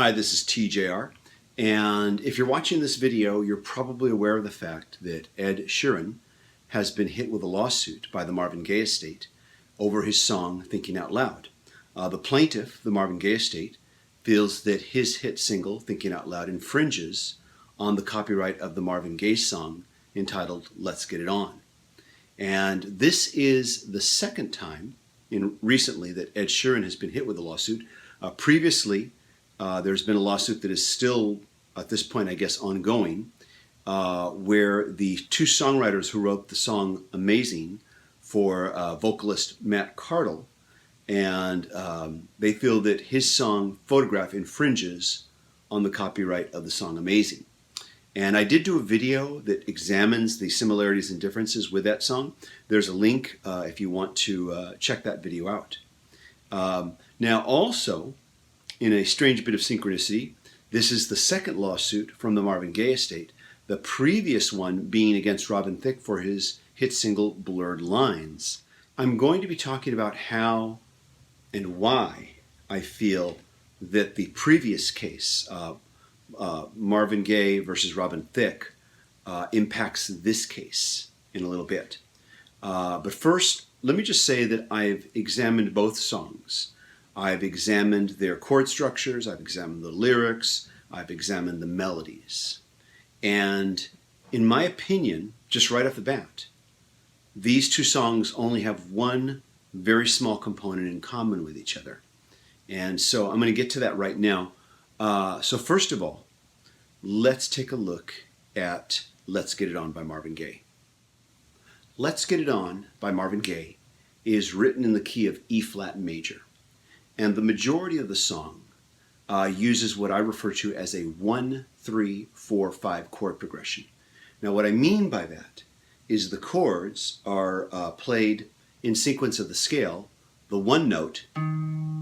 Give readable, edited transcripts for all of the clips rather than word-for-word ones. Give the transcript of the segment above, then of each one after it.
Hi, this is TJR, and if you're watching this video, you're probably aware of the fact that Ed Sheeran has been hit with a lawsuit by the Marvin Gaye Estate over his song Thinking Out Loud. The plaintiff, the Marvin Gaye Estate, feels that his hit single Thinking Out Loud infringes on the copyright of the Marvin Gaye song entitled Let's Get It On. And this is the second time recently that Ed Sheeran has been hit with a lawsuit. Previously, there's been a lawsuit that is still, at this point, I guess, ongoing, where the two songwriters who wrote the song Amazing for vocalist Matt Cardle, and they feel that his song Photograph infringes on the copyright of the song Amazing. And I did do a video that examines the similarities and differences with that song. There's a link if you want to check that video out. Now also, in a strange bit of synchronicity, this is the second lawsuit from the Marvin Gaye Estate, the previous one being against Robin Thicke for his hit single Blurred Lines. I'm going to be talking about how and why I feel that the previous case, Marvin Gaye versus Robin Thicke, impacts this case in a little bit. But first, let me just say that I've examined both songs. I've examined their chord structures, I've examined the lyrics, I've examined the melodies. And in my opinion, just right off the bat, these two songs only have one very small component in common with each other. And so I'm going to get to that right now. So first of all, let's take a look at Let's Get It On by Marvin Gaye. Let's Get It On by Marvin Gaye is written in the key of E-flat major. And the majority of the song uses what I refer to as a 1-3-4-5 chord progression. Now what I mean by that is the chords are played in sequence of the scale, the one note,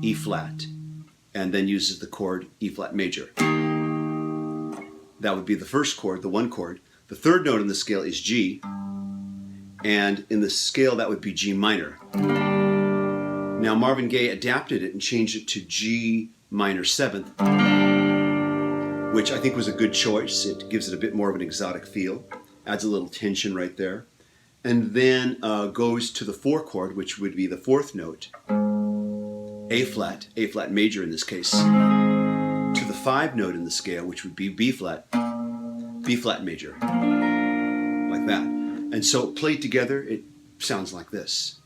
E flat, and then uses the chord E flat major. That would be the first chord, the one chord. The third note in the scale is G, and in the scale that would be G minor. Now Marvin Gaye adapted it and changed it to G minor 7th, which I think was a good choice. It gives it a bit more of an exotic feel, adds a little tension right there, and then goes to the 4 chord, which would be the fourth note, A flat major in this case, to the 5 note in the scale, which would be B flat major, like that. And so played together, it sounds like this.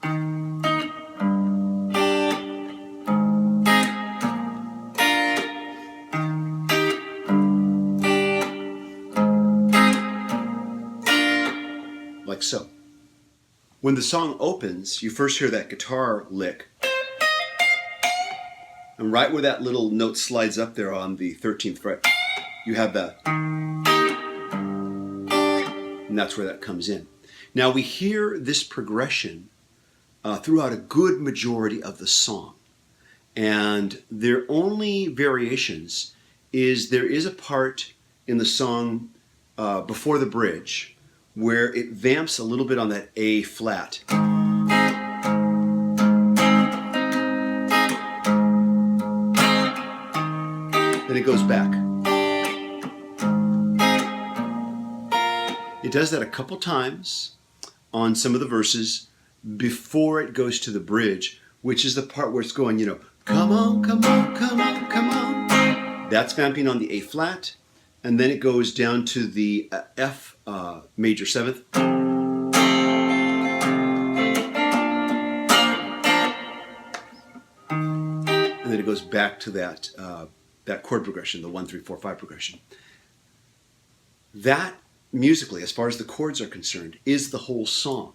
Like so. When the song opens, you first hear that guitar lick, and right where that little note slides up there on the 13th fret, you have that, and that's where that comes in. Now we hear this progression throughout a good majority of the song, and their only variations is there is a part in the song before the bridge where it vamps a little bit on that A flat. Then it goes back. It does that a couple times on some of the verses before it goes to the bridge, which is the part where it's going, you know, come on, come on, come on, come on. That's vamping on the A flat, and then it goes down to the F major 7th. And then it goes back to that, that chord progression, the 1-3-4-5 progression. That, musically, as far as the chords are concerned, is the whole song.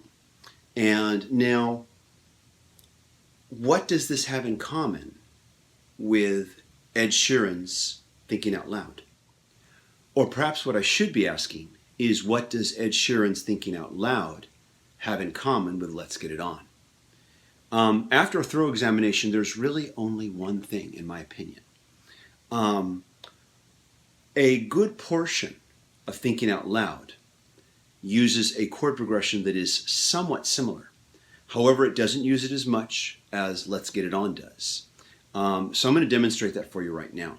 And now, what does this have in common with Ed Sheeran's Thinking Out Loud? Or perhaps what I should be asking is, what does Ed Sheeran's Thinking Out Loud have in common with Let's Get It On? After a thorough examination, there's really only one thing, in my opinion. A good portion of Thinking Out Loud uses a chord progression that is somewhat similar. However, it doesn't use it as much as Let's Get It On does. So I'm going to demonstrate that for you right now.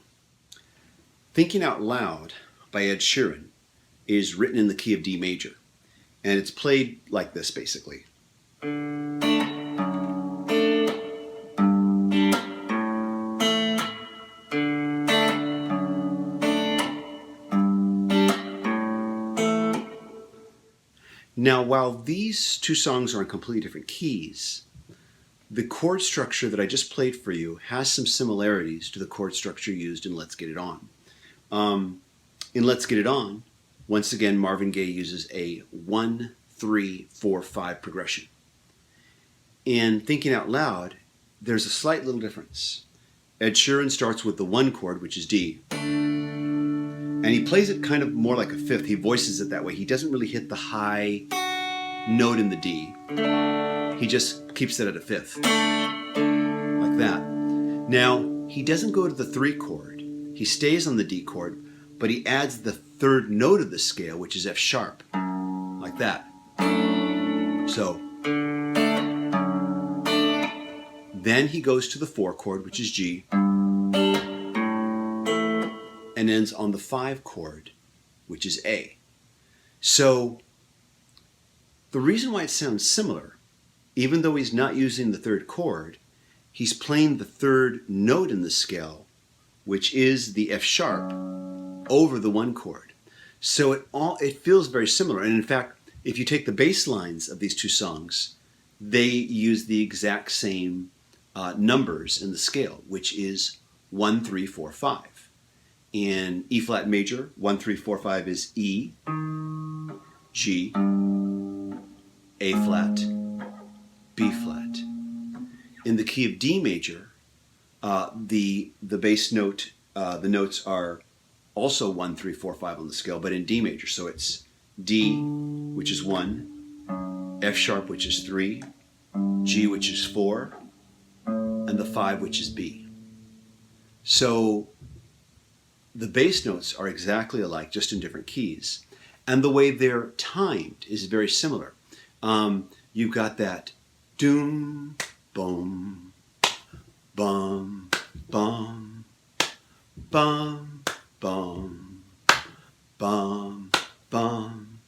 Thinking Out Loud by Ed Sheeran is written in the key of D major, and it's played like this basically. Now, while these two songs are in completely different keys, the chord structure that I just played for you has some similarities to the chord structure used in Let's Get It On. In Let's Get It On, once again, Marvin Gaye uses a 1, 3, 4, 5 progression. In Thinking Out Loud, there's a slight little difference. Ed Sheeran starts with the 1 chord, which is D, and he plays it kind of more like a fifth. He voices it that way. He doesn't really hit the high note in the D. He just keeps it at a fifth, like that. Now, he doesn't go to the 3 chord. He stays on the D chord, but he adds the 3rd note of the scale, which is F sharp, like that. So, then he goes to the 4 chord, which is G, and ends on the 5 chord, which is A. So, the reason why it sounds similar, even though he's not using the 3rd chord, he's playing the 3rd note in the scale, which is the F sharp, over the 1 chord. So it feels very similar. And in fact, if you take the bass lines of these two songs, they use the exact same numbers in the scale, which is 1, 3, 4, 5. In E flat major, 1, 3, 4, 5 is E, G, A flat, B flat. In the key of D major, the bass note, the notes are also 1, 3, 4, 5 on the scale, but in D major. So it's D, which is 1, F sharp, which is 3, G, which is 4, and the 5, which is B. So the bass notes are exactly alike, just in different keys. And the way they're timed is very similar. You've got that doom, boom, bum, bum, bum, bum, bum, bum.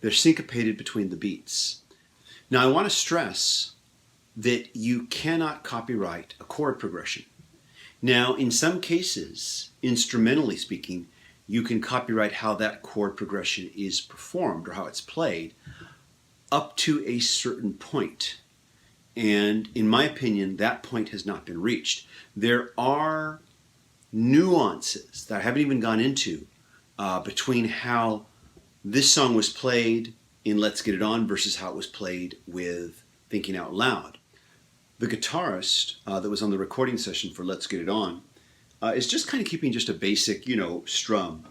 They're syncopated between the beats. Now, I want to stress that you cannot copyright a chord progression. Now, in some cases, instrumentally speaking, you can copyright how that chord progression is performed or how it's played up to a certain point. And in my opinion, that point has not been reached. There are nuances that I haven't even gone into between how this song was played in Let's Get It On versus how it was played with Thinking Out Loud. The guitarist that was on the recording session for Let's Get It On is just kind of keeping just a basic, strum.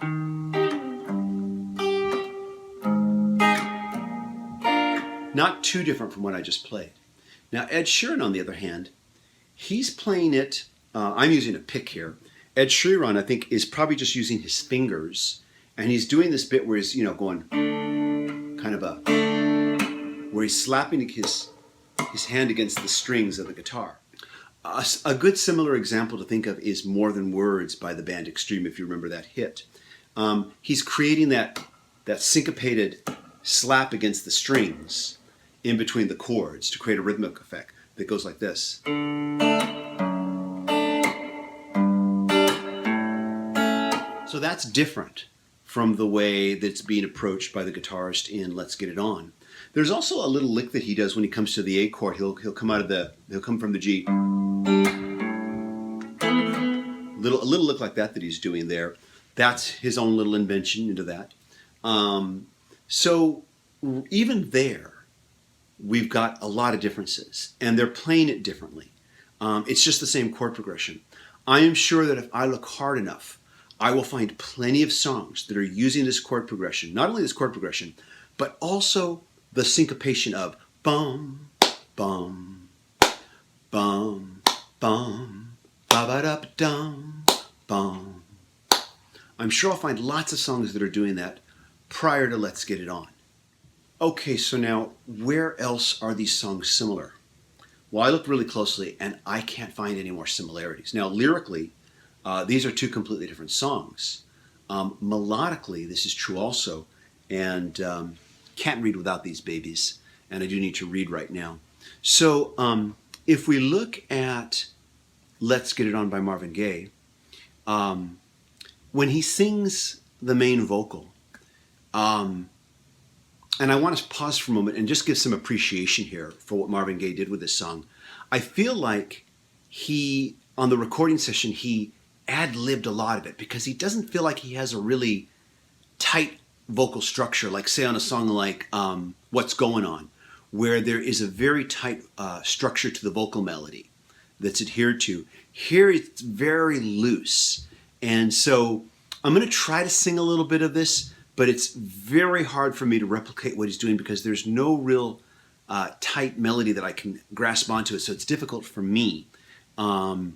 Not too different from what I just played. Now, Ed Sheeran, on the other hand, he's playing it, I'm using a pick here. Ed Sheeran, I think, is probably just using his fingers, and he's doing this bit where he's, going kind of where he's slapping his hand against the strings of the guitar. A good similar example to think of is More Than Words by the band Extreme, if you remember that hit. He's creating that syncopated slap against the strings in between the chords to create a rhythmic effect that goes like this. So that's different from the way that's being approached by the guitarist in Let's Get It On. There's also a little lick that he does when he comes to the A chord. He'll come from the G. A little lick like that he's doing there. That's his own little invention into that. So even there, we've got a lot of differences, and they're playing it differently. It's just the same chord progression. I am sure that if I look hard enough, I will find plenty of songs that are using this chord progression, not only this chord progression, but also the syncopation of bum, bum, bum, bum, ba-ba-da-ba-dum, bum. I'm sure I'll find lots of songs that are doing that prior to Let's Get It On. Okay, so now, where else are these songs similar? Well, I looked really closely, and I can't find any more similarities. Now, lyrically, These are two completely different songs. Melodically, this is true also, and can't read without these babies, and I do need to read right now. So if we look at Let's Get It On by Marvin Gaye, when he sings the main vocal, and I want to pause for a moment and just give some appreciation here for what Marvin Gaye did with this song. I feel like on the recording session, he ad-libbed a lot of it because he doesn't feel like he has a really tight vocal structure, like say on a song like What's Going On, where there is a very tight structure to the vocal melody that's adhered to. Here it's very loose. And so I'm going to try to sing a little bit of this, but it's very hard for me to replicate what he's doing because there's no real tight melody that I can grasp onto it. So it's difficult for me. And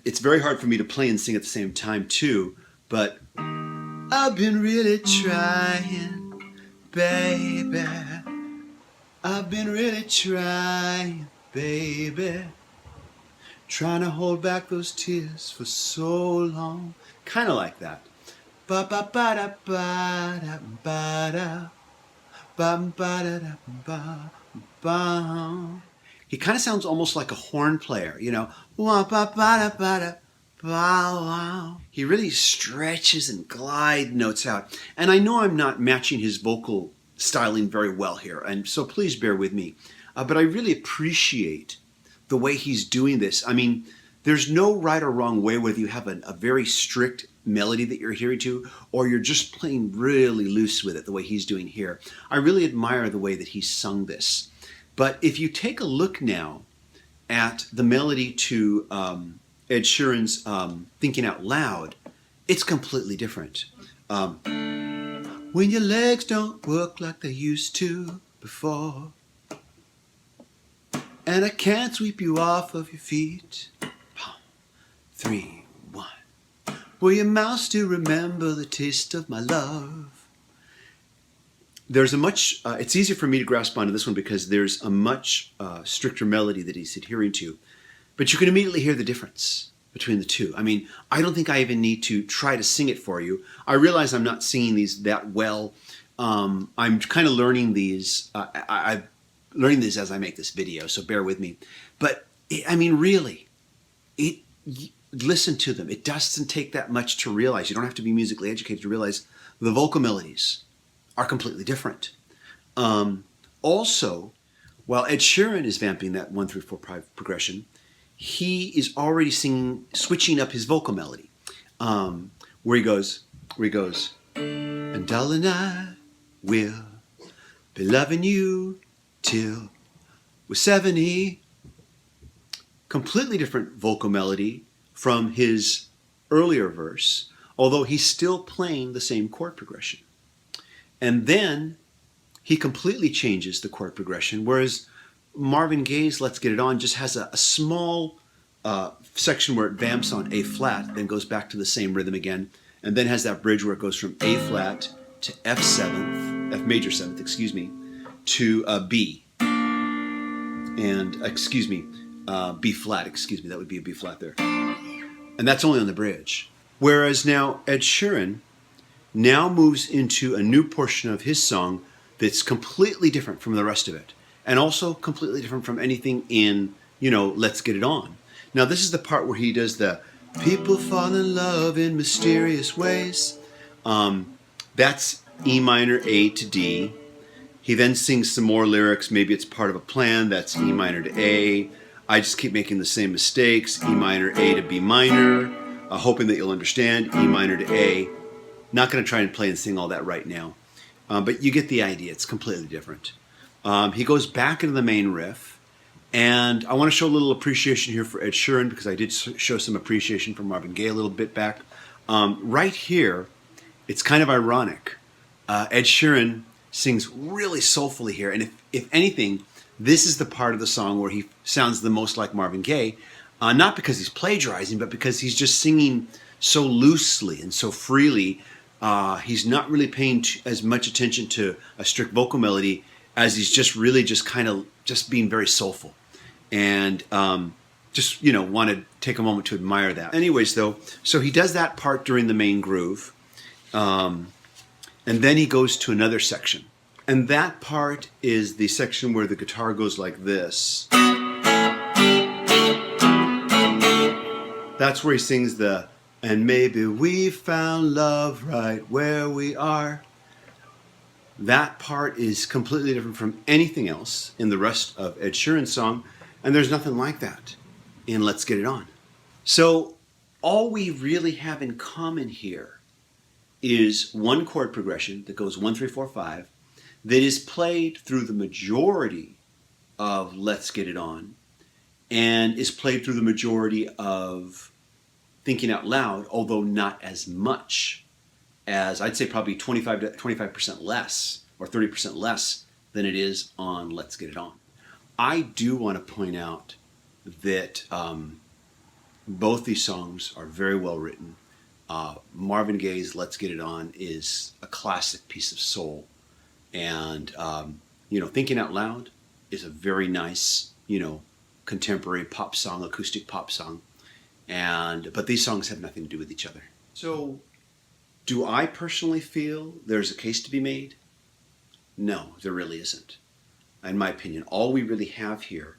it's very hard for me to play and sing at the same time too. But I've been really trying, baby. I've been really trying, baby. Trying to hold back those tears for so long. Kind of like that. Ba ba ba da ba da ba da ba ba da da ba ba. He kind of sounds almost like a horn player, you know. Wah ba ba da ba da ba wow. He really stretches and glide notes out. And I know I'm not matching his vocal styling very well here, and so please bear with me. But I really appreciate the way he's doing this. I mean, there's no right or wrong way whether you have a very strict melody that you're hearing to or you're just playing really loose with it the way he's doing here. I really admire the way that he sung this. But if you take a look now at the melody to Ed Sheeran's Thinking Out Loud, it's completely different. When your legs don't work like they used to before, and I can't sweep you off of your feet. 3, 1. Will your mouth still remember the taste of my love? There's a much, it's easier for me to grasp onto this one because there's a much stricter melody that he's adhering to. But you can immediately hear the difference between the two. I mean, I don't think I even need to try to sing it for you. I realize I'm not singing these that well. I'm kind of learning these. I'm learning this as I make this video, so bear with me. But I mean, really, listen to them. It doesn't take that much to realize. You don't have to be musically educated to realize the vocal melodies are completely different. Also, while Ed Sheeran is vamping that 1 3 4 5 progression, he is already singing, switching up his vocal melody, where he goes, and darling, I will be loving you till we're 70. Completely different vocal melody from his earlier verse, although he's still playing the same chord progression. And then he completely changes the chord progression, whereas Marvin Gaye's Let's Get It On just has a small section where it vamps on A flat, then goes back to the same rhythm again, and then has that bridge where it goes from A flat to F major seventh, to B. And, B flat, that would be a B flat there. And that's only on the bridge. Whereas now Ed Sheeran now moves into a new portion of his song that's completely different from the rest of it. And also completely different from anything in, Let's Get It On. Now this is the part where he does the people fall in love in mysterious ways. That's E minor, A to D. He then sings some more lyrics. Maybe it's part of a plan. That's E minor to A. I just keep making the same mistakes. E minor, A to B minor. Hoping that you'll understand. E minor to A. Not going to try and play and sing all that right now. But you get the idea. It's completely different. He goes back into the main riff. And I want to show a little appreciation here for Ed Sheeran because I did show some appreciation for Marvin Gaye a little bit back. Right here, it's kind of ironic. Ed Sheeran sings really soulfully here. And if anything, this is the part of the song where he sounds the most like Marvin Gaye. Not because he's plagiarizing, but because he's just singing so loosely and so freely. He's not really paying as much attention to a strict vocal melody as he's just really just kind of just being very soulful. And just, want to take a moment to admire that. Anyways, though, so he does that part during the main groove, and then he goes to another section. And that part is the section where the guitar goes like this. That's where he sings the, and maybe we found love right where we are. That part is completely different from anything else in the rest of Ed Sheeran's song, and there's nothing like that in Let's Get It On. So all we really have in common here is one chord progression that goes 1, 3, 4, 5 that is played through the majority of Let's Get It On and is played through the majority of Thinking Out Loud, although not as much as, I'd say probably 25% less or 30% less than it is on Let's Get It On. I do want to point out that both these songs are very well written. Marvin Gaye's Let's Get It On is a classic piece of soul. And, Thinking Out Loud is a very nice, contemporary pop song, acoustic pop song. But these songs have nothing to do with each other. So, do I personally feel there's a case to be made? No, there really isn't. In my opinion, all we really have here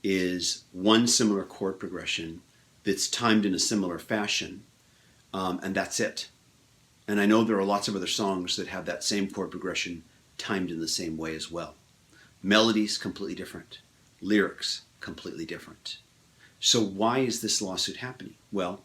is one similar chord progression that's timed in a similar fashion, and that's it. And I know there are lots of other songs that have that same chord progression timed in the same way as well. Melodies completely different. Lyrics completely different. So why is this lawsuit happening? Well,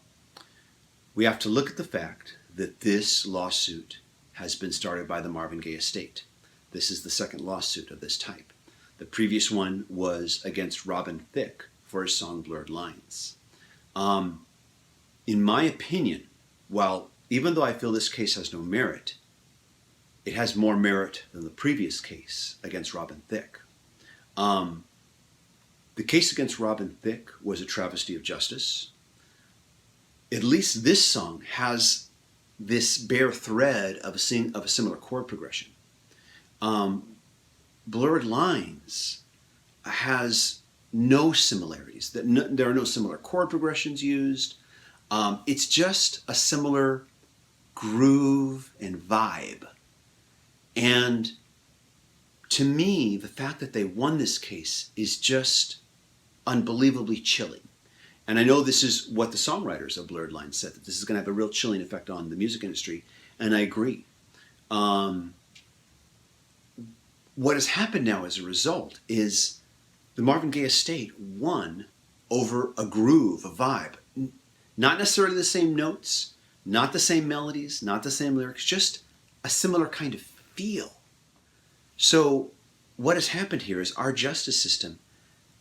we have to look at the fact that this lawsuit has been started by the Marvin Gaye Estate. This is the second lawsuit of this type. The previous one was against Robin Thicke for his song Blurred Lines. In my opinion, even though I feel this case has no merit, it has more merit than the previous case against Robin Thicke. The case against Robin Thicke was a travesty of justice. At least this song has this bare thread of a similar chord progression. Blurred Lines has no similarities. There are no similar chord progressions used. It's just a similar groove and vibe. And to me, the fact that they won this case is just unbelievably chilling. And I know this is what the songwriters of Blurred Lines said, that this is going to have a real chilling effect on the music industry, and I agree. What has happened now as a result is the Marvin Gaye Estate won over a groove, a vibe. Not necessarily the same notes, not the same melodies, not the same lyrics, just a similar kind of feel. So what has happened here is our justice system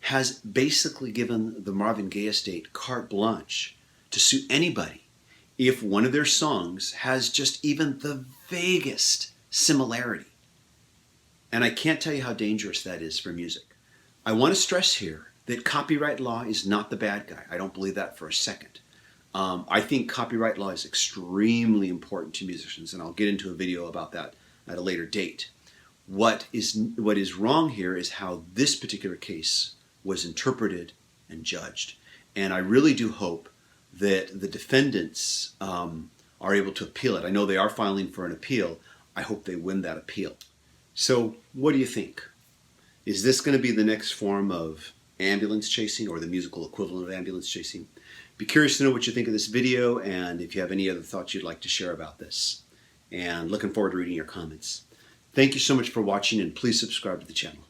has basically given the Marvin Gaye Estate carte blanche to sue anybody if one of their songs has just even the vaguest similarity. And I can't tell you how dangerous that is for music. I want to stress here that copyright law is not the bad guy. I don't believe that for a second. I think copyright law is extremely important to musicians, and I'll get into a video about that at a later date. What is wrong here is how this particular case was interpreted and judged. And I really do hope that the defendants are able to appeal it. I know they are filing for an appeal. I hope they win that appeal. So what do you think? Is this going to be the next form of ambulance chasing, or the musical equivalent of ambulance chasing? Be curious to know what you think of this video, and if you have any other thoughts you'd like to share about this. And looking forward to reading your comments. Thank you so much for watching, and please subscribe to the channel.